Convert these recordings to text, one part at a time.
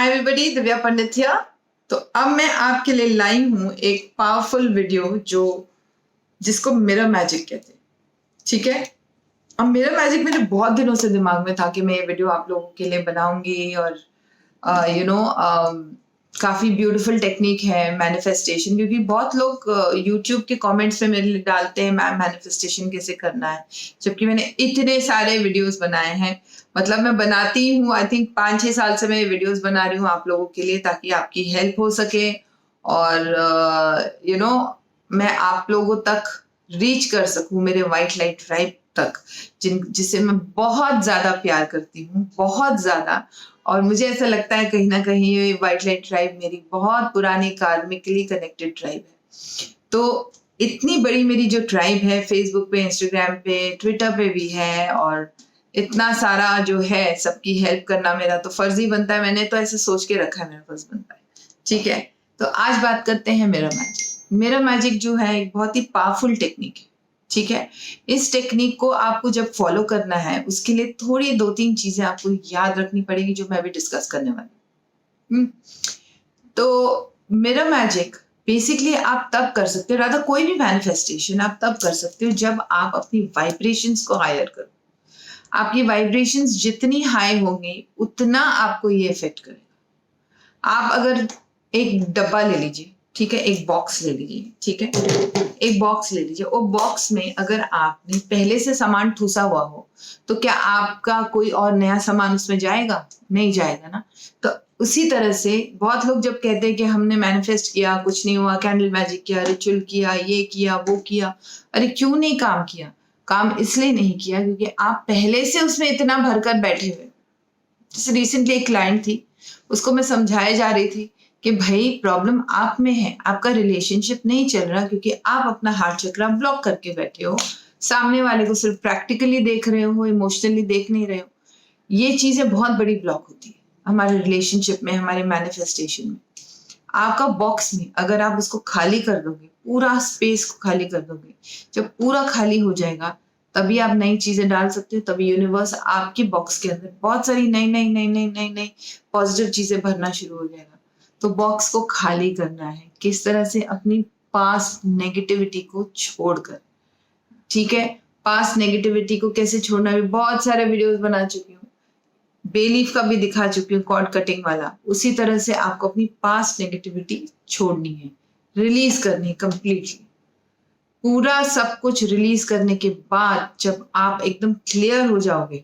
Hi everybody, Divya Pandit here. तो अब मैं आपके लिए लाई हूं एक पावरफुल वीडियो जिसको मिरर मैजिक कहते हैं। ठीक है, अब मिरर मैजिक मेरे बहुत दिनों से दिमाग में था कि मैं ये वीडियो आप लोगों के लिए बनाऊंगी और काफी ब्यूटीफुल टेक्निक है मैनिफेस्टेशन, क्योंकि बहुत लोग यूट्यूब के कमेंट्स में मेरे लिए डालते हैं मैम मैनिफेस्टेशन कैसे करना है, जबकि मैंने इतने सारे वीडियोस बनाए हैं। मतलब मैं बनाती हूँ, आई थिंक 5-6 साल से मैं वीडियोस बना रही हूँ आप लोगों के लिए, ताकि आपकी हेल्प हो सके और मैं आप लोगों तक रीच कर सकूं, मेरे व्हाइट लाइट ट्राइब तक, जिसे मैं बहुत ज्यादा प्यार करती हूँ, बहुत ज्यादा। और मुझे ऐसा लगता है कहीं ना कहीं ये व्हाइट लाइट ट्राइब मेरी बहुत पुरानी कार्मिकली कनेक्टेड ट्राइब है। तो इतनी बड़ी मेरी जो ट्राइब है, फेसबुक पे, इंस्टाग्राम पे, ट्विटर पे भी है, और इतना सारा जो है, सबकी हेल्प करना मेरा तो फर्ज ही बनता है। मैंने तो ऐसे सोच के रखा है, मेरा फर्ज बनता है। ठीक है, तो आज बात करते हैं मिरर मैजिक। मिरर मैजिक जो है एक बहुत ही पावरफुल टेक्निक है। ठीक है, इस टेक्निक को आपको जब फॉलो करना है, उसके लिए थोड़ी 2-3 चीजें आपको याद रखनी पड़ेगी, जो मैं भी डिस्कस करने वाली हूँ। तो मिरर मैजिक बेसिकली आप तब कर सकते हो, रादर कोई भी मैनिफेस्टेशन आप तब कर सकते हो जब आप अपनी वाइब्रेशंस को हायर करो। आपकी वाइब्रेशंस जितनी हाई होंगी उतना आपको ये इफेक्ट करेगा। आप अगर एक डब्बा ले लीजिए, ठीक है, एक बॉक्स ले लीजिए, ठीक है, एक बॉक्स ले लीजिए। वो बॉक्स में अगर आपने पहले से सामान ठूसा हुआ हो, तो क्या आपका कोई और नया सामान उसमें जाएगा? नहीं जाएगा ना। तो उसी तरह से बहुत लोग जब कहते हैं कि हमने मैनिफेस्ट किया, कुछ नहीं हुआ, कैंडल मैजिक किया, रिचुअल किया, ये किया, वो किया, अरे क्यों नहीं काम किया? काम इसलिए नहीं किया क्योंकि आप पहले से उसमें इतना भरकर बैठे हुए। जैसे रिसेंटली एक क्लाइंट थी, उसको मैं समझाए जा रही थी कि भाई प्रॉब्लम आप में है, आपका रिलेशनशिप नहीं चल रहा क्योंकि आप अपना हार्ट चक्र ब्लॉक करके बैठे हो, सामने वाले को सिर्फ प्रैक्टिकली देख रहे हो, इमोशनली देख नहीं रहे हो। ये चीजें बहुत बड़ी ब्लॉक होती है हमारे रिलेशनशिप में, हमारे मैनिफेस्टेशन में। आपका बॉक्स में अगर आप उसको खाली कर दोगे, पूरा स्पेस को खाली कर दोगे, जब पूरा खाली हो जाएगा तभी आप नई चीजें डाल सकते हो, तभी यूनिवर्स आपके बॉक्स के अंदर बहुत सारी नई नई नई नई नई नई पॉजिटिव चीजें भरना शुरू हो जाएगा। तो बॉक्स को खाली करना है किस तरह से? अपनी पास्ट नेगेटिविटी को छोड़कर। ठीक है, पास्ट नेगेटिविटी को कैसे छोड़ना है, बहुत सारे वीडियोस बना चुकी हूँ, बेलीफ का भी दिखा चुकी हूँ, कॉर्ड कटिंग वाला। उसी तरह से आपको अपनी पास्ट नेगेटिविटी छोड़नी है, रिलीज करनी है कंप्लीटली। पूरा सब कुछ रिलीज करने के बाद जब आप एकदम क्लियर हो जाओगे,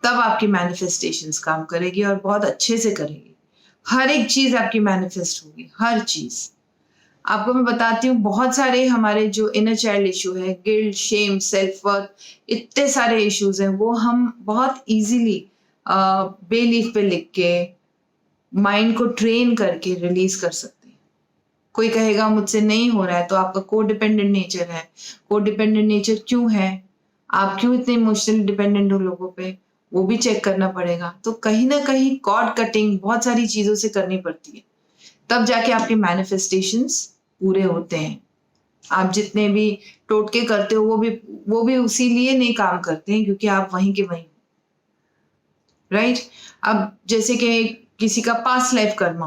तब आपकी मैनिफेस्टेशंस काम करेगी और बहुत अच्छे से करेगी। हर एक चीज आपकी मैनिफेस्ट होगी, हर चीज। आपको मैं बताती हूँ, बहुत सारे हमारे जो इनर चाइल्ड इशू है, गिल्ट, शेम, सेल्फ वर्थ, इतने सारे इश्यूज हैं, वो हम बहुत इजीली बेलीफ पे लिख के, माइंड को ट्रेन करके रिलीज कर सकते हैं। कोई कहेगा मुझसे नहीं हो रहा है, तो आपका को डिपेंडेंट नेचर है। को डिपेंडेंट नेचर क्यों है? आप क्यों इतने इमोशनली डिपेंडेंट हो लोगों पे, वो भी चेक करना पड़ेगा। तो कहीं ना कहीं कॉर्ड कटिंग बहुत सारी चीजों से करनी पड़ती है, तब जाके आपके मैनिफेस्टेशंस पूरे होते हैं। आप जितने भी टोटके करते हो, वो भी उसी लिए नहीं काम करते हैं क्योंकि आप वहीं के वहीं, राइट? अब जैसे कि किसी का पास्ट लाइफ कर्मा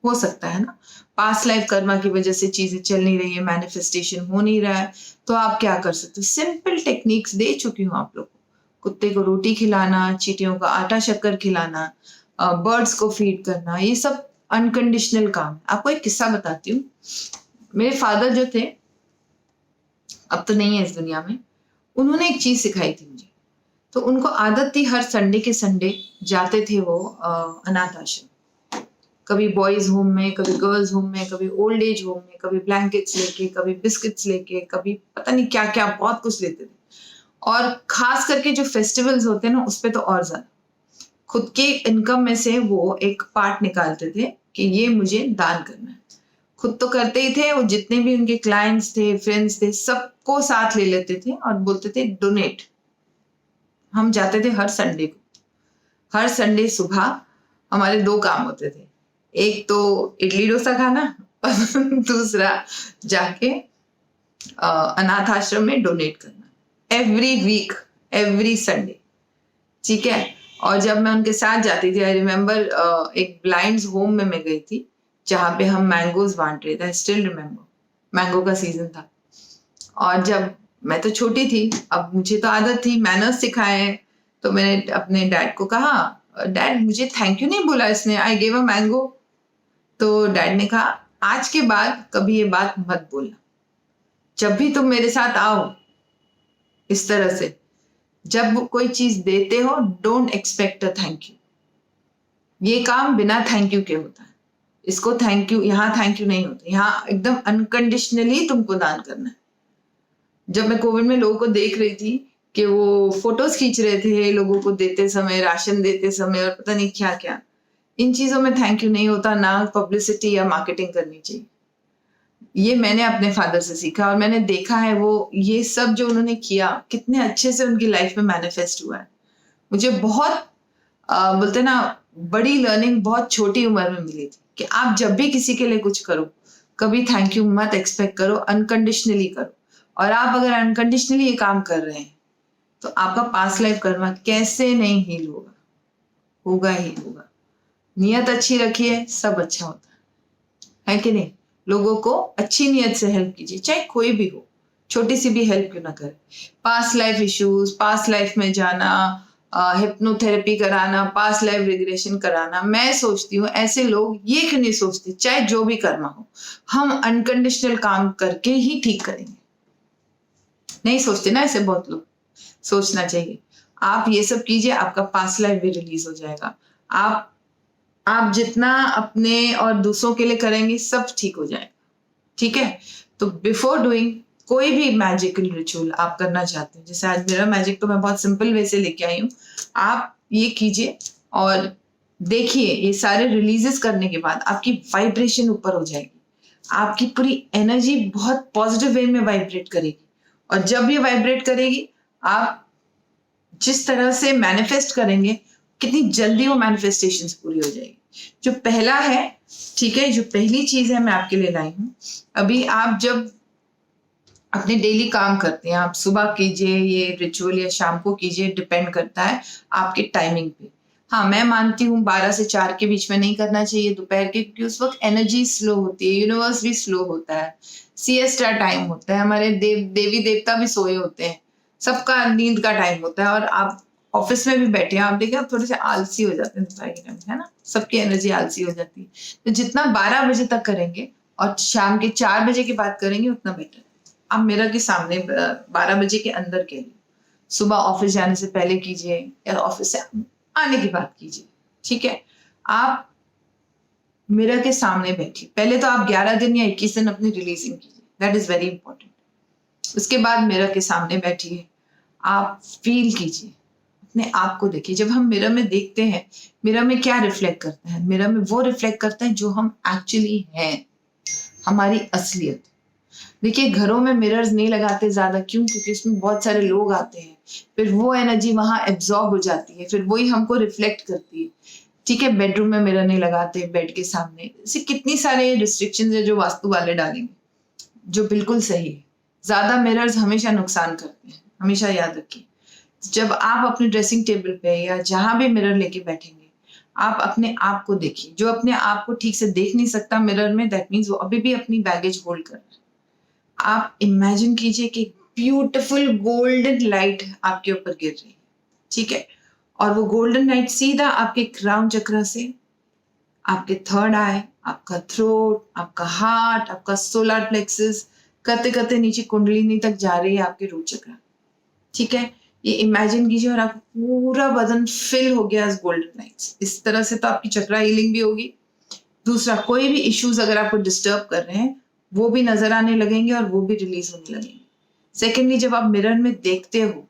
हो सकता है ना, पास्ट लाइफ कर्मा की वजह से चीजें चल नहीं रही है, मैनिफेस्टेशन हो नहीं रहा है, तो आप क्या कर सकते हो? सिंपल टेक्निक्स दे चुकी हूँ आप लोग को। कुत्ते को रोटी खिलाना, चींटियों को आटा शक्कर खिलाना, बर्ड्स को फीड करना, ये सब अनकंडीशनल काम। आपको एक किस्सा बताती हूँ। मेरे फादर जो थे, अब तो नहीं है इस दुनिया में, उन्होंने एक चीज सिखाई थी मुझे। तो उनको आदत थी, हर संडे के संडे जाते थे वो अनाथ आश्रम। कभी बॉयज होम में, कभी गर्ल्स होम में, कभी ओल्ड एज होम में, कभी ब्लैंकेट्स लेके, कभी बिस्किट्स लेके, कभी पता नहीं क्या क्या बहुत कुछ लेते थे। और खास करके जो फेस्टिवल्स होते हैं ना, उस पे तो और ज्यादा खुद के इनकम में से वो एक पार्ट निकालते थे कि ये मुझे दान करना है। खुद तो करते ही थे, वो जितने भी उनके क्लाइंट्स थे, फ्रेंड्स थे, सबको साथ ले लेते थे और बोलते थे डोनेट। हम जाते थे हर संडे को। हर संडे सुबह हमारे 2 काम होते थे, एक तो इडली डोसा खाना और दूसरा जाके अनाथ आश्रम में डोनेट करना। एवरी वीक, एवरी संडे, ठीक है। और जब मैं उनके साथ जाती थी, आई रिमेम्बर एक ब्लाइंड्स होम में मैं गई थी, जहाँ पे हम मैंगोज़ बाँट रहे थे, आई स्टिल रिमेम्बर, मैंगो का सीज़न था। और जब मैं तो छोटी थी, अब मुझे तो आदत थी, मैनर्स सिखाए हैं, तो मैंने अपने डैड को कहा, "डैड मुझे थैंक यू नहीं बोला इसने, आई गिव अ मैंगो।" तो डैड ने कहा, "आज के बाद कभी ये बात मत बोलना। जब भी तुम मेरे साथ आओ, इस तरह से, जब कोई चीज़ देते हो, don't expect a thank you. ये काम बिना थैंक यू के होता है। इसको थैंक यू, यहाँ थैंक यू नहीं होता। यहाँ एकदम अनकंडीशनली तुमको दान करना है।" जब मैं कोविड में लोगों को देख रही थी कि वो फोटोज़ खींच रहे थे लोगों को देते समय, राशन देते समय और पता नहीं क्या-क्या। इन चीज़ों में थैंक यू नहीं होता, ना पब्लिसिटी या मार्केटिंग करनी चाहिए। ये मैंने अपने फादर से सीखा और मैंने देखा है वो ये सब जो उन्होंने किया, कितने अच्छे से उनकी लाइफ में मैनिफेस्ट हुआ है। मुझे बहुत बोलते हैं ना, बड़ी लर्निंग बहुत छोटी उम्र में मिली थी कि आप जब भी किसी के लिए कुछ करो, कभी थैंक यू मत एक्सपेक्ट करो, अनकंडीशनली करो। और आप अगर अनकंडीशनली ये काम कर रहे हैं, तो आपका पास्ट लाइफ कर्मा कैसे नहीं हील होगा, होगा ही होगा। नियत अच्छी रखिए, सब अच्छा होता है कि नहीं? लोगों को अच्छी नियत से हेल्प कीजिए, चाहे कोई भी हो, छोटी सी भी हेल्प क्यों ना करे। Past life issues, past life में जाना, हिप्नोथेरेपी कराना, पास्ट लाइफ रिग्रेशन कराना, मैं सोचती हूँ ऐसे लोग ये क्यों नहीं सोचते, चाहे जो भी कर्मा हो, हम अनकंडीशनल काम करके ही ठीक करेंगे। नहीं सोचते ना ऐसे बहुत लोग, सोचना चाहिए। आप ये सब कीजिए, आपका पास्ट लाइफ भी रिलीज हो जाएगा। आप जितना अपने और दूसरों के लिए करेंगे, सब ठीक हो जाएगा। ठीक है? तो बिफोर डूइंग कोई भी मैजिकल रिचुअल आप करना चाहते हैं, जैसे आज मेरा मैजिक तो मैं बहुत सिंपल वे से लेके आई हूँ। आप ये कीजिए और देखिए ये सारे रिलीजेस करने के बाद आपकी वाइब्रेशन ऊपर हो जाएगी। आपकी पूरी एनर्जी बहुत पॉजिटिव वे में वाइब्रेट करेगी और जब ये वाइब्रेट करेगी, आप जिस तरह से मैनिफेस्ट करेंगे, कितनी जल्दी वो मैनिफेस्टेशंस पूरी हो जाएगी। जो पहला है, ठीक है, जो पहली चीज़ है मैं आपके लिए लाई हूँ। अभी आप जब अपने डेली काम करते हैं, आप सुबह कीजिए ये रिचुअल या शाम को कीजिए, डिपेंड करता है आपके टाइमिंग पे। हाँ, मैं मानती हूँ 12 से 4 के बीच में नहीं करना चाहिए दोपहर के, क्योंकि उस वक़्त एनर्जी स्लो होती है, यूनिवर्स भी स्लो होता है, सिएस्टा टाइम होता है, हमारे देवी-देवता भी सोए होते हैं, सबका नींद का टाइम होता है और आप ऑफ़िस में भी बैठे हैं, आप देखिए आप थोड़े से आलसी हो जाते हैं दोपहर के टाइम, है ना? सबकी एनर्जी आलसी हो जाती है। तो जितना 12 बजे तक करेंगे और शाम के 4 बजे के बाद करेंगे उतना बेटर है। आप मिरर के सामने 12 बजे के अंदर के लिए, सुबह ऑफ़िस जाने से पहले कीजिए या ऑफ़िस से आने के बाद कीजिए, ठीक है? आप मिरर के सामने बैठिए। पहले तो आप 11 दिन या 21 दिन अपनी रिलीज़िंग कीजिए, दैट इज़ वेरी इंपॉर्टेंट। उसके बाद मिरर के सामने बैठिए, आप फ़ील कीजिए, अपने आप को देखिए। जब हम मिरर में देखते हैं, मिरर में क्या रिफ्लेक्ट करता है? मिरर में वो रिफ्लेक्ट करता है जो हम एक्चुअली हैं, हमारी असलियत। देखिए घरों में मिरर्स नहीं लगाते ज़्यादा, क्यों? क्योंकि उसमें बहुत सारे लोग आते हैं, फिर वो एनर्जी वहाँ एब्ज़ॉर्ब हो जाती है, फिर वही हमको रिफ्लेक्ट करती है। ठीक है, बेडरूम में मिरर नहीं लगाते, बेड के सामने। ऐसे कितनी सारे रिस्ट्रिक्शंस हैं जो वास्तु वाले डालेंगे, जो बिल्कुल सही है। ज़्यादा मिरर्स हमेशा नुकसान करते हैं, हमेशा याद रखिए। जब आप अपने ड्रेसिंग टेबल पे या जहाँ भी मिरर लेके बैठेंगे, आप अपने आप को देखिए। जो अपने आप को ठीक से देख नहीं सकता मिरर में, दैट मीन्स वो अभी भी अपनी बैगेज होल्ड कर रहा है। आप इमेजिन कीजिए कि ब्यूटीफुल गोल्डन लाइट आपके ऊपर गिर रही है, ठीक है? और वो गोल्डन लाइट सीधा आपके क्राउन चक्र से आपके थर्ड आई, आपका थ्रोट, आपका हार्ट, आपका सोलर प्लेक्सस करते-करते नीचे कुंडलिनी तक जा रही है आपके रूट चक्र, ठीक है? ये इमेजिन कीजिए और आपका पूरा बदन फिल हो गया इस गोल्डन लाइट्स। इस तरह से तो आपकी चक्रा हीलिंग भी होगी। दूसरा, कोई भी इश्यूज़ अगर आपको डिस्टर्ब कर रहे हैं, वो भी नज़र आने लगेंगे और वो भी रिलीज़ होने लगेंगे। सेकेंडली, जब आप मिरर में देखते हो,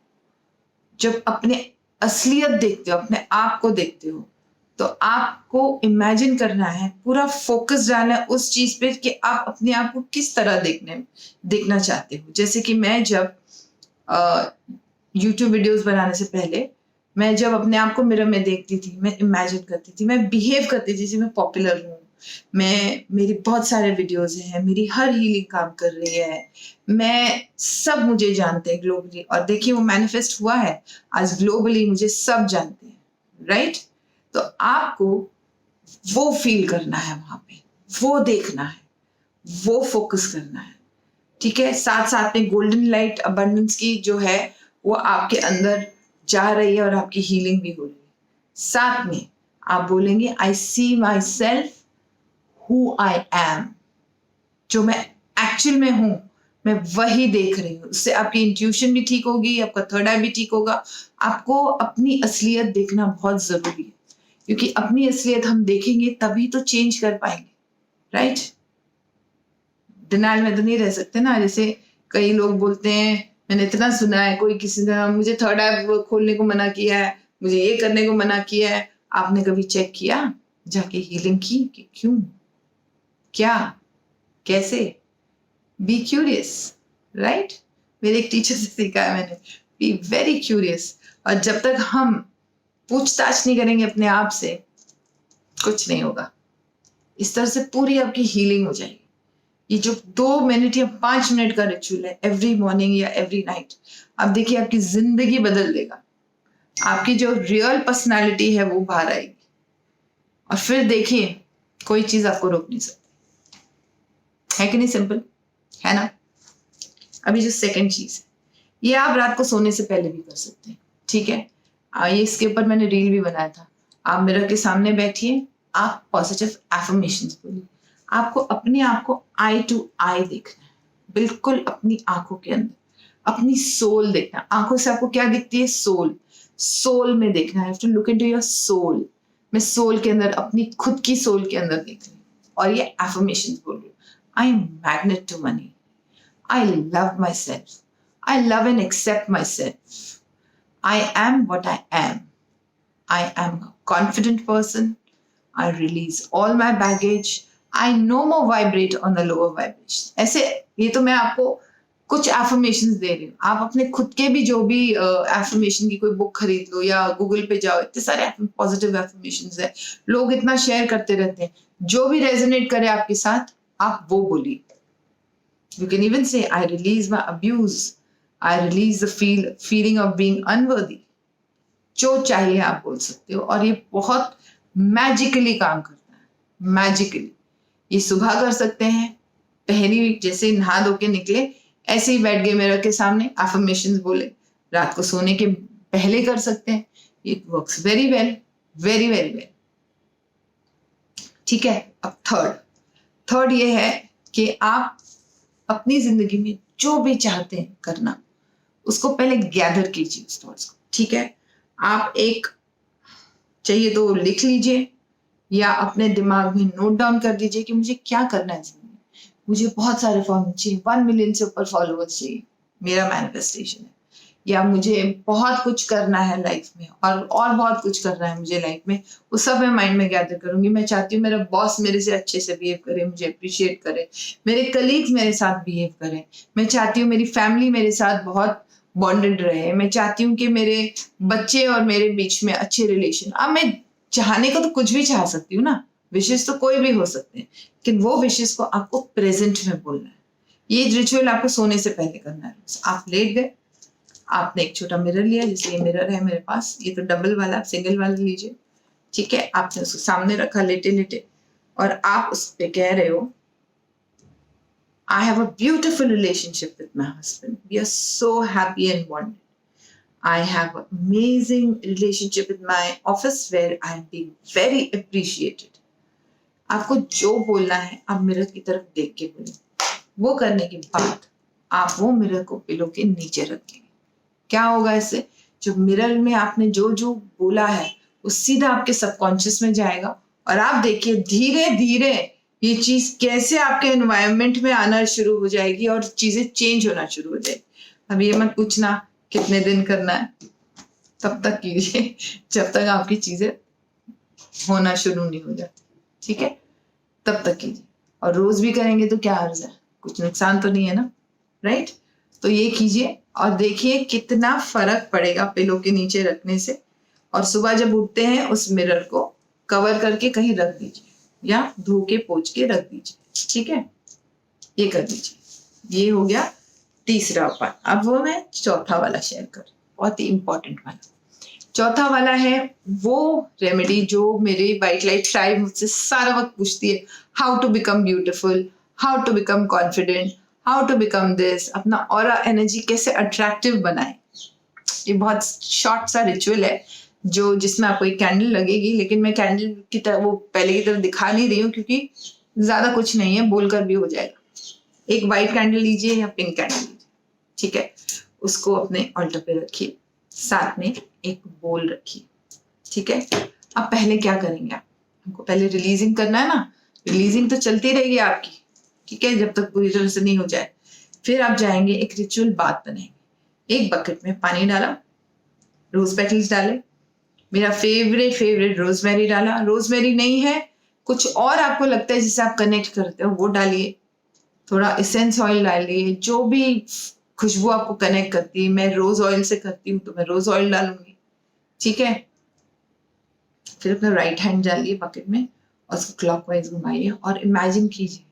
जब अपने असलियत देखते हो, अपने आप को देखते हो, तो आपको इमेजिन करना है, पूरा फ़ोकस डालना है उस चीज़ पे कि आप अपने आप को किस तरह देखना चाहते हो। जैसे कि मैं जब अ, यूट्यूब वीडियोज़ बनाने से पहले, मैं जब अपने आप को मिरर में देखती थी, मैं इमेजिन करती थी, मैं बिहेव करती थी जैसे मैं पॉपुलर हूँ। मेरी बहुत सारे वीडियोज़ हैं, मेरी हर हीलिंग काम कर रही है। सब मुझे जानते हैं ग्लोबली और देखिए वो मैनिफेस्ट हुआ है। आज ग्लोबली मुझे सब जानते हैं। राइट? तो आपको वो फील करना है वहां पे, वो देखना है, वो फोकस करना है, ठीक है? साथ साथ में गोल्डन लाइट अबंडेंस की जो है वो आपके अंदर जा रही है और आपकी हीलिंग भी हो रही है। साथ में आप बोलेंगे I see myself who I am, जो मैं एक्चुअल में हूं मैं वही देख रही हूँ। उससे आपकी इंट्यूशन भी ठीक होगी, आपका थर्ड आई भी ठीक होगा। आपको अपनी असलियत देखना बहुत जरूरी है, क्योंकि अपनी असलियत हम देखेंगे तभी तो चेंज कर पाएंगे, राइट? डिनाइल में तो नहीं रह सकते ना। जैसे कई लोग बोलते हैं, मैंने इतना सुना है, कोई किसी ने मुझे थर्ड आई खोलने को मना किया है, मुझे ये करने को मना किया है। आपने कभी चेक किया जाके हीलिंग की कि क्यों, क्या, कैसे? Be curious, right? मेरे एक टीचर से सीखा है मैंने, बी वेरी क्यूरियस। और जब तक हम पूछताछ नहीं करेंगे अपने आप से, कुछ नहीं होगा। इस तरह से पूरी आपकी हीलिंग हो जाएगी। ये जो 2 मिनट या 5 मिनट का रिचुअल है एवरी मॉर्निंग या एवरी नाइट, आप देखिए आपकी जिंदगी बदल देगा। आपकी जो रियल पर्सनालिटी है वो बाहर आएगी, और फिर देखिए कोई चीज आपको रोक नहीं सकती। है कि नहीं सिंपल? है ना? अभी जो सेकंड चीज है, ये आप रात को सोने से पहले भी कर सकते हैं, ठीक है? ये इसके ऊपर मैंने रील भी बनाया था। आप मिरर के सामने बैठिए, आप पॉजिटिव एफर्मेशंस बोलिए। आपको अपने आप को आई टू आई देखना है, बिल्कुल अपनी आंखों के अंदर, अपनी सोल देखना है। आंखों से आपको क्या दिखती है? सोल। सोल में देखना है, to look into your soul. मैं सोल के अंदर, अपनी खुद की सोल के अंदर देख रही हूँ, और ये एफर्मेशंस बोल रही हूँ। I am magnet to money, I love myself. I love and accept myself. I am what I am. I am a confident person. I release all my baggage. I no more vibrate on the lower vibration. ऐसे ये तो मैं आपको कुछ affirmations दे रही हूँ। आप अपने खुद के भी जो भी एफर्मेशन की कोई बुक खरीद लो या गूगल पे जाओ, इतने सारे पॉजिटिव एफर्मेशंस है, लोग इतना शेयर करते रहते हैं। जो भी रेजोनेट करे आपके साथ, आप वो बोलिए। You can even say, I release my abuse. I release the feeling of being unworthy. जो चाहिए आप बोल सकते हो, और ये बहुत मैजिकली काम करता है। मैजिकली ये सुबह कर सकते हैं, पहली जैसे नहा धो के निकले ऐसे ही बैठ गए मिरर के सामने, एफर्मेशंस बोले। रात को सोने के पहले कर सकते हैं। It works very well, very very well, ठीक है? अब थर्ड ये है कि आप अपनी जिंदगी में जो भी चाहते हैं करना, उसको पहले गैदर कीजिए उस थॉट्स को, ठीक है? आप एक चाहिए तो लिख लीजिए, या अपने दिमाग में नोट डाउन कर दीजिए कि मुझे क्या करना है जिंदगी में। मुझे बहुत सारे फॉलोअर्स चाहिए, 1 मिलियन से ऊपर फॉलोअर्स चाहिए, मेरा मैनिफेस्टेशन है। या मुझे बहुत कुछ करना है लाइफ में, और बहुत कुछ करना है मुझे लाइफ में, वो सब मैं माइंड में गैदर करूंगी। मैं चाहती हूँ मेरा बॉस मेरे से अच्छे से बिहेव करे, मुझे अप्रिशिएट करे, मेरे कलीग्स मेरे साथ बिहेव करें। मैं चाहती हूँ मेरी फैमिली मेरे साथ बहुत बॉन्डेड रहे। मैं चाहती हूँ कि मेरे बच्चे और मेरे बीच में अच्छे रिलेशन। अब मैं चाहने को तो कुछ भी चाह सकती हूँ ना, विशेष तो कोई भी हो सकते हैं, लेकिन वो विशेष को आपको प्रेजेंट में बोलना है। ये रिचुअल आपको सोने से पहले करना है। आप लेट गए, आपने एक छोटा मिरर लिया, जैसे ये मिरर है मेरे पास, ये तो डबल वाला, आप सिंगल वाला लीजिए, ठीक है? आपने उसको सामने रखा लेटे लेटे, और आप उस पे कह रहे हो, I have a beautiful relationship with my husband. We are so happy and bonded. I have an amazing relationship with my office where I am being very appreciated. आपको जो बोलना है आप मिरर की तरफ देख के बोलिए। वो करने के बाद आप वो मिरर को पिलो के नीचे रखेंगे। क्या होगा इससे? जो मिरर में आपने जो जो बोला है वो सीधा आपके सबकॉन्शियस में जाएगा, और आप देखिए धीरे धीरे ये चीज कैसे आपके एनवायरनमेंट में आना शुरू हो जाएगी और चीजें चेंज होना शुरू हो जाएगी। अब ये मत पूछना कितने दिन करना है, तब तक कीजिए जब तक आपकी चीजें होना शुरू नहीं हो जाती, ठीक है? तब तक कीजिए। और रोज भी करेंगे तो क्या अर्ज है, कुछ नुकसान तो नहीं है ना, राइट? तो ये कीजिए और देखिए कितना फर्क पड़ेगा पिलो के नीचे रखने से। और सुबह जब उठते हैं उस मिरर को कवर करके कहीं रख दीजिए, या धो के पोंछ के रख दीजिए, ठीक है? ये कर दीजिए। ये हो गया तीसरा उपाय। अब वो मैं चौथा वाला शेयर कर, बहुत ही इंपॉर्टेंट वाला। चौथा वाला है वो रेमेडी जो मेरी वाइट लाइट ट्राइब मुझसे सारा वक्त पूछती है, how to become beautiful, how to become confident, how to become this, अपना ऑरा एनर्जी कैसे अट्रैक्टिव बनाए। ये बहुत शॉर्ट सा रिचुअल है जो जिसमें आपको एक कैंडल लगेगी, लेकिन मैं कैंडल की तरह वो पहले की तरह दिखा नहीं रही हूँ क्योंकि ज्यादा कुछ नहीं है, बोलकर भी हो जाएगा। एक वाइट कैंडल लीजिए या पिंक कैंडल लीजिए, ठीक है, उसको अपने ऑल्टर पे रखिए, साथ में एक बोल रखिए, ठीक है। अब पहले क्या करेंगे, आप हमको पहले रिलीजिंग करना है ना, रिलीजिंग तो चलती रहेगी आपकी, ठीक है, जब तक पूरी तरह से नहीं हो जाए। फिर आप जाएंगे एक रिचुअल बात बनाएंगे, एक बकेट में पानी डाला, रोज पेटल्स डाले, मेरा फेवरेट रोजमेरी डाला, रोजमेरी नहीं है कुछ और आपको लगता है जिससे आप कनेक्ट करते हो वो डालिए, थोड़ा एसेंस ऑयल डालिए, जो भी खुशबू आपको कनेक्ट करती है। मैं रोज ऑयल से करती हूँ तो मैं रोज ऑयल डालूंगी, ठीक है। फिर अपना राइट हैंड डालिए बकेट में और उसको क्लॉकवाइज घुमाइए और इमेजिन कीजिए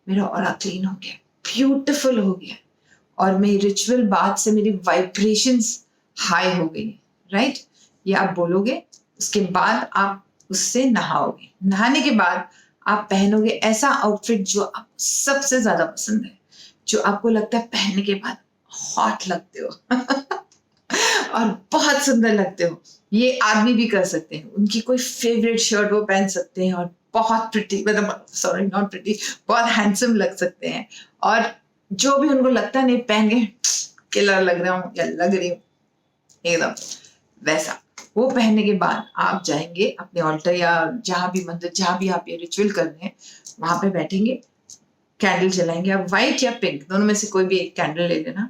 मेरा ऑरा क्लीन हो गया, ब्यूटीफुल हो गया, और मेरी रिचुअल बात से मेरी वाइब्रेशंस हाई हो गई, राइट। ये आप बोलोगे, उसके बाद आप उससे नहाओगे, नहाने के बाद आप पहनोगे ऐसा आउटफिट जो आपको सबसे ज्यादा पसंद है, जो आपको लगता है पहनने के बाद हॉट लगते हो और बहुत सुंदर लगते हो। ये आदमी भी कर सकते हैं, उनकी कोई फेवरेट शर्ट वो पहन सकते हैं और बहुत प्रिटी, मतलब सॉरी नॉट प्रिटी, बहुत हैंडसम लग सकते हैं, और जो भी उनको लगता है नहीं पहन के किलर लग रहा हूँ या लग रही हूँ एकदम वैसा, वो पहनने के बाद आप जाएंगे अपने ऑल्टर या जहां भी मंदिर जहां भी आप ये रिचुअल कर रहे हैं वहां पे बैठेंगे, कैंडल जलाएंगे, आप व्हाइट या पिंक दोनों में से कोई भी एक कैंडल ले लेना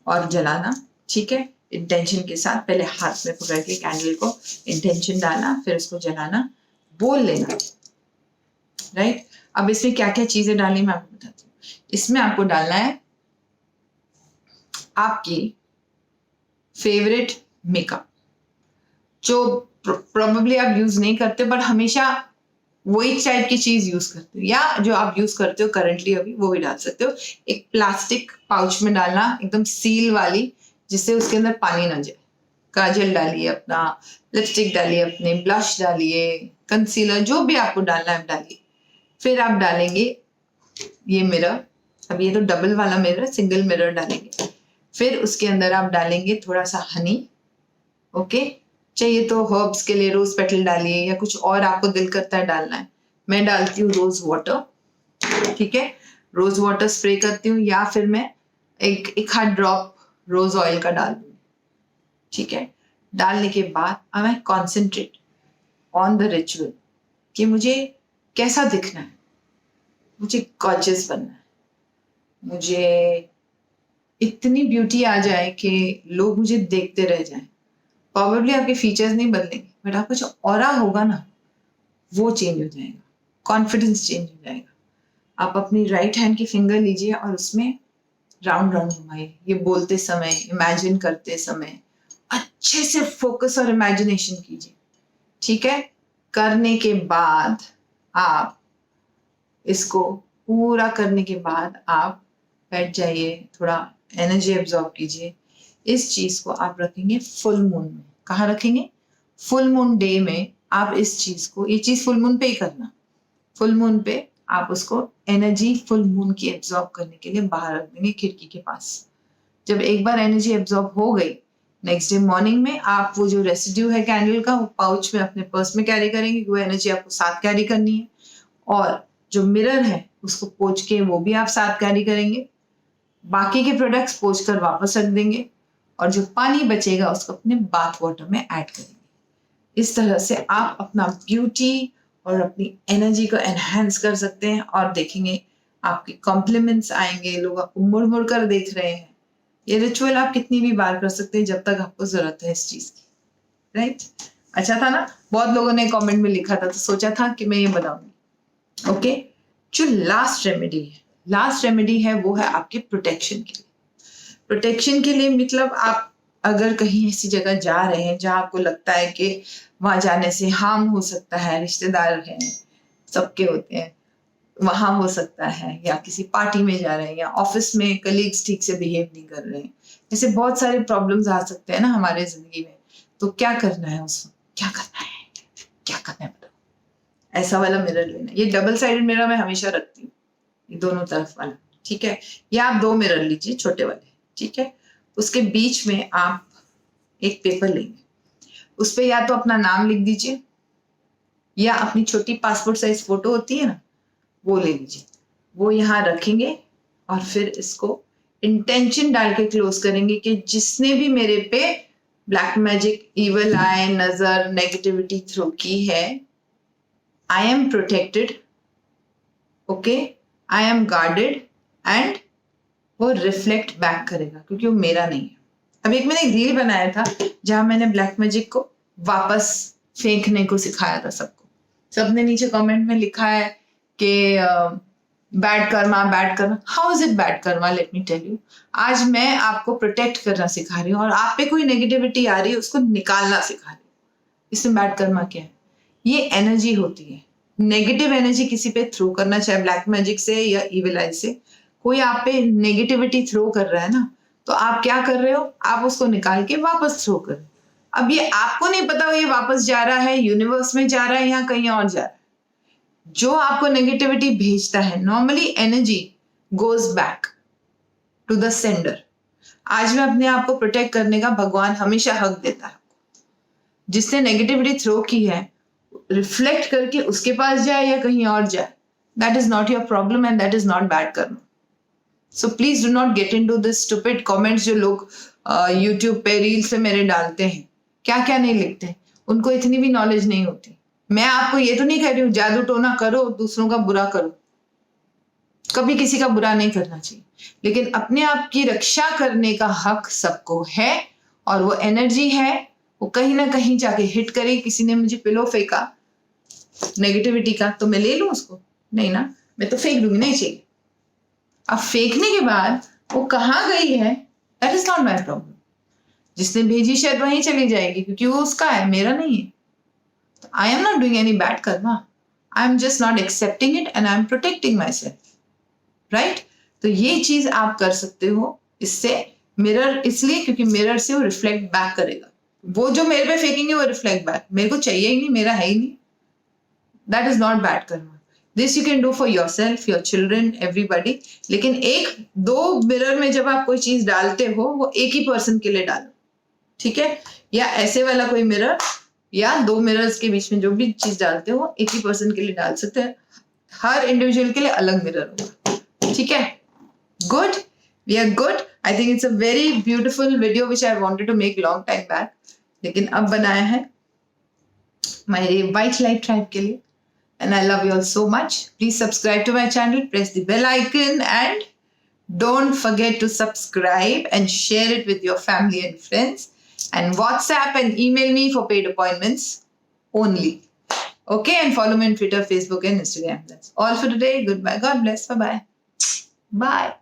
और जलाना, ठीक है। इंटेंशन के साथ पहले हाथ में पकड़ के कैंडल को इंटेंशन डालना, फिर उसको जलाना, बोल लेना, राइट। अब इसमें क्या क्या चीजें डालनी मैं आपको बताती हूँ। इसमें आपको डालना है आपकी फेवरेट मेकअप जो प्रोबेबली आप यूज नहीं करते बट हमेशा वही टाइप की चीज यूज करते हो, या जो आप यूज करते हो करंटली अभी वो भी डाल सकते हो। एक प्लास्टिक पाउच में डालना, एकदम सील वाली, जिससे उसके अंदर पानी ना जाए। काजल डालिए अपना, लिपस्टिक डालिए अपने, ब्लश डालिए, कंसीलर, जो भी आपको डालना है डालिए। फिर आप डालेंगे ये मिरर, अब ये तो डबल वाला मिरर, सिंगल मिरर डालेंगे। फिर उसके अंदर आप डालेंगे थोड़ा सा हनी, ओके। चाहिए तो हर्ब्स के लिए रोज पेटल डालिए या कुछ और आपको दिल करता है डालना है। मैं डालती हूँ रोज वाटर, ठीक है, रोज वाटर स्प्रे करती हूँ, या फिर मैं एक हाथ ड्रॉप रोज ऑयल का डाल दूंगी, ठीक है। डालने के बाद अब मैं कॉन्सेंट्रेट ऑन द रिचुअल कि मुझे कैसा दिखना है, मुझे गॉर्जियस बनना है, मुझे इतनी ब्यूटी आ जाए कि लोग मुझे देखते रह जाएं। प्रॉबेबली आपके फीचर्स नहीं बदलेंगे बट आपका जो ऑरा होगा ना वो चेंज हो जाएगा, कॉन्फिडेंस चेंज हो जाएगा। आप अपनी राइट हैंड की फिंगर लीजिए और उसमें राउंड राउंड घुमाइए, ये बोलते समय, इमेजिन करते समय अच्छे से फोकस और इमेजिनेशन कीजिए, ठीक है। करने के बाद आप इसको पूरा करने के बाद आप बैठ जाइए, थोड़ा एनर्जी एब्जॉर्ब कीजिए। इस चीज को आप रखेंगे फुल मून में। कहाँ रखेंगे? फुल मून डे में आप इस चीज को, ये चीज फुल मून पे ही करना, फुल मून पे आप उसको एनर्जी फुल मून की एब्जॉर्ब करने के लिए बाहर रख देंगे खिड़की के पास। जब एक बार एनर्जी एब्जॉर्ब हो गई, नेक्स्ट डे मॉर्निंग में आप वो जो रेसिड्यू है कैंडल का वो पाउच में अपने पर्स में कैरी करेंगे, वो एनर्जी आपको साथ कैरी करनी है। और जो मिरर है उसको पोंछ के वो भी आप साथ कैरी करेंगे। बाकी के प्रोडक्ट्स पोंछ कर वापस रख देंगे और जो पानी बचेगा उसको अपने बाथ वाटर में ऐड करेंगे। इस तरह से आप अपना ब्यूटी और अपनी एनर्जी को एनहांस कर सकते हैं और देखेंगे आपके कॉम्प्लीमेंट्स आएंगे, लोग आपको मुड़ मुड़ कर देख रहे हैं। ये रिचुअल आप कितनी भी बार कर सकते हैं जब तक आपको जरूरत है इस चीज की, राइट। अच्छा था ना? बहुत लोगों ने कमेंट में लिखा था तो सोचा था कि मैं ये बताऊंगी, ओके। जो लास्ट रेमेडी है वो है आपके प्रोटेक्शन के लिए। प्रोटेक्शन के लिए मतलब आप अगर कहीं ऐसी जगह जा रहे हैं जहां आपको लगता है कि वहां जाने से हार्म हो सकता है, रिश्तेदार हैं, सबके होते हैं, वहां हो सकता है, या किसी पार्टी में जा रहे हैं, या ऑफिस में कलीग्स ठीक से बिहेव नहीं कर रहे हैं, ऐसे बहुत सारे प्रॉब्लम्स आ सकते हैं ना हमारे जिंदगी में। तो क्या करना है उसमें, क्या करना है बताओ। ऐसा वाला मिरर लेना। ये डबल साइडेड मिरर मैं हमेशा रखती हूँ, ये दोनों तरफ वाला, ठीक है। या आप 2 मिरर लीजिए छोटे वाले, ठीक है। उसके बीच में आप एक पेपर लेंगे, उस पर या तो अपना नाम लिख दीजिए या अपनी छोटी पासपोर्ट साइज फोटो होती है ना, वो ले लीजिए। वो यहाँ रखेंगे और फिर इसको इंटेंशन डाल के क्लोज करेंगे कि जिसने भी मेरे पे ब्लैक मैजिक, इवल आई, नजर, नेगेटिविटी थ्रो की है, I am protected, okay, I am guarded, and वो रिफ्लेक्ट बैक करेगा क्योंकि वो मेरा नहीं है। अब एक मैंने रील बनाया था जहां मैंने ब्लैक मैजिक को वापस फेंकने को सिखाया था सबको। सबने नीचे कमेंट में लिखा है कि bad karma, bad karma. How is it bad karma? Let me tell you, आज मैं आपको प्रोटेक्ट करना सिखा रही हूँ और आप पे कोई नेगेटिविटी आ रही है उसको निकालना सिखा रही हूँ। इसमें बैड कर्मा क्या है? ये एनर्जी होती है, नेगेटिव एनर्जी किसी पे थ्रो करना, चाहे ब्लैक मैजिक से या इविल आई से। कोई आप पे नेगेटिविटी थ्रो कर रहा है ना, तो आप क्या कर रहे हो, आप उसको निकाल के वापस थ्रो कर। अब ये आपको नहीं पता ये वापस जा रहा है, यूनिवर्स में जा रहा है या कहीं और जा रहा है। जो आपको नेगेटिविटी भेजता है, normally energy goes back to the sender. आज मैं अपने आप को प्रोटेक्ट करने का भगवान हमेशा हक देता है। जिसने नेगेटिविटी थ्रो की है, रिफ्लेक्ट करके उसके पास जाए या कहीं और जाए, that is not your problem and that is not bad Karma. So please do not get into this stupid comments जो लोग यूट्यूब पे रील्स पे मेरे डालते हैं। क्या क्या नहीं लिखते, उनको इतनी भी नॉलेज नहीं होती। मैं आपको ये तो नहीं कह रही हूँ जादू टोना करो, दूसरों का बुरा करो, कभी किसी का बुरा नहीं करना चाहिए, लेकिन अपने आप की रक्षा करने का हक सबको है। और वो एनर्जी है, वो कहीं ना कहीं जाके हिट करे। किसी ने मुझे पिलो फेंका नेगेटिविटी का, तो मैं ले लूं उसको? नहीं ना, मैं तो फेंक दूंगी, नहीं चाहिए। अब फेंकने के बाद वो कहाँ गई है, that is not my problem. जिसने भेजी शायद वहीं चली जाएगी क्योंकि वो उसका है, मेरा नहीं है। I am not doing any bad karma. I am just not accepting it and I am protecting myself. Right? तो ये चीज आप कर सकते हो इससे। मिरर इसलिए क्योंकि मिरर से वो रिफ्लेक्ट बैक करेगा। वो जो मेरे पे फेंकेंगे वो रिफ्लेक्ट बैक, मेरे को चाहिए ही नहीं, मेरा है ही नहीं। That is not bad karma. This you can do for yourself, your children, everybody. लेकिन एक दो मिरर में जब आप कोई चीज डालते हो, वो एक ही पर्सन के लिए डालो, ठीक है। या ऐसे वाला कोई मिरर या 2 मिरर्स के बीच में जो भी चीज डालते हो एक ही पर्सन के लिए डाल सकते हैं। हर इंडिविजुअल के लिए अलग मिरर होगा, ठीक है। Good, we are good. I think it's a very beautiful video which I wanted to make long time back, लेकिन अब बनाया है मेरे व्हाइट लाइट ट्राइब के लिए। And I love you all so much. Please subscribe to my channel, press the bell icon and don't forget to subscribe and share it with your family and friends, and WhatsApp and email me for paid appointments only. Okay, and follow me on Twitter, Facebook and Instagram. That's all for today. Goodbye. God bless. Bye-bye. Bye.